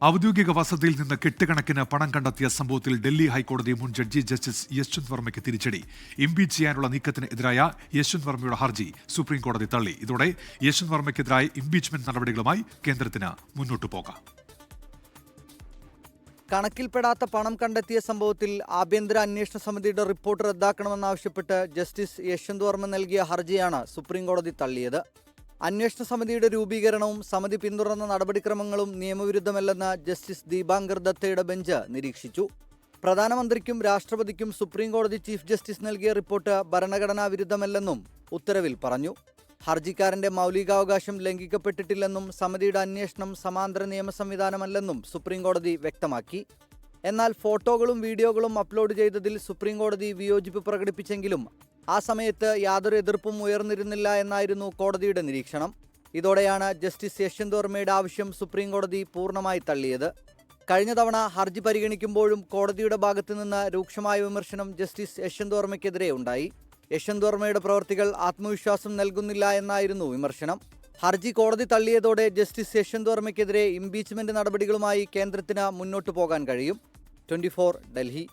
ഔദ്യോഗിക വസതിയിൽ നിന്ന് കെട്ടുകണക്കിന് പണം കണ്ടെത്തിയ സംഭവത്തിൽ ഡൽഹി ഹൈക്കോടതി മുൻ ജഡ്ജി ജസ്റ്റിസ് യശ്വന്ത് വർമ്മയ്ക്ക് തിരിച്ചടി. ഇംപീച്ച് ചെയ്യാനുള്ള നീക്കത്തിന് എതിരായ യശ്വന്ത് വർമ്മയുടെ ഹർജി സുപ്രീംകോടതി തള്ളി. ഇതോടെ യശ്വന്ത് വർമ്മയ്ക്കെതിരായ ഇംപീച്ച്മെന്റ് നടപടികളുമായി കേന്ദ്രത്തിന് മുന്നോട്ടു പോകാം. കണക്കിൽപ്പെടാത്ത പണം കണ്ടെത്തിയ സംഭവത്തിൽ ആഭ്യന്തര അന്വേഷണ സമിതിയുടെ റിപ്പോർട്ട് റദ്ദാക്കണമെന്നാവശ്യപ്പെട്ട് ജസ്റ്റിസ് യശ്വന്ത് വർമ്മ നൽകിയ ഹർജിയാണ് സുപ്രീംകോടതി തള്ളിയത്. അന്വേഷണ സമിതിയുടെ രൂപീകരണവും സമിതി പിന്തുടർന്ന നടപടിക്രമങ്ങളും നിയമവിരുദ്ധമല്ലെന്ന് ജസ്റ്റിസ് ദീപാങ്കർ ദത്തയുടെ ബെഞ്ച് നിരീക്ഷിച്ചു. പ്രധാനമന്ത്രിക്കും രാഷ്ട്രപതിക്കും സുപ്രീംകോടതി ചീഫ് ജസ്റ്റിസ് നൽകിയ റിപ്പോർട്ട് ഭരണഘടനാ വിരുദ്ധമല്ലെന്നും ഉത്തരവിൽ പറഞ്ഞു. ഹർജിക്കാരന്റെ മൗലികാവകാശം ലംഘിക്കപ്പെട്ടിട്ടില്ലെന്നും സമിതിയുടെ അന്വേഷണം സമാന്തര നിയമ സംവിധാനമല്ലെന്നും സുപ്രീംകോടതി വ്യക്തമാക്കി. എന്നാൽ ഫോട്ടോകളും വീഡിയോകളും അപ്ലോഡ് ചെയ്തതിൽ സുപ്രീംകോടതി വിയോജിപ്പ് പ്രകടിപ്പിച്ചെങ്കിലും ആ സമയത്ത് യാതൊരു എതിർപ്പും ഉയർന്നിരുന്നില്ല എന്നായിരുന്നു കോടതിയുടെ നിരീക്ഷണം. ഇതോടെയാണ് ജസ്റ്റിസ് യശ്വന്ത് വർമ്മയുടെ ആവശ്യം സുപ്രീംകോടതി പൂർണ്ണമായി തള്ളിയത്. കഴിഞ്ഞ തവണ ഹർജി പരിഗണിക്കുമ്പോഴും കോടതിയുടെ ഭാഗത്തു നിന്ന് രൂക്ഷമായ വിമർശനം ജസ്റ്റിസ് യശ്വന്ത് വർമ്മയ്ക്കെതിരെ ഉണ്ടായി. യശ്വന്ത് വർമ്മയുടെ പ്രവർത്തികൾ ആത്മവിശ്വാസം നൽകുന്നില്ല എന്നായിരുന്നു വിമർശനം. ഹർജി കോടതി തള്ളിയതോടെ ജസ്റ്റിസ് യശ്വന്ത് വർമ്മയ്ക്കെതിരെ ഇംപീച്ച്മെന്റ് നടപടികളുമായി കേന്ദ്രത്തിന് മുന്നോട്ടു പോകാൻ കഴിയും. 24 ഡൽഹി.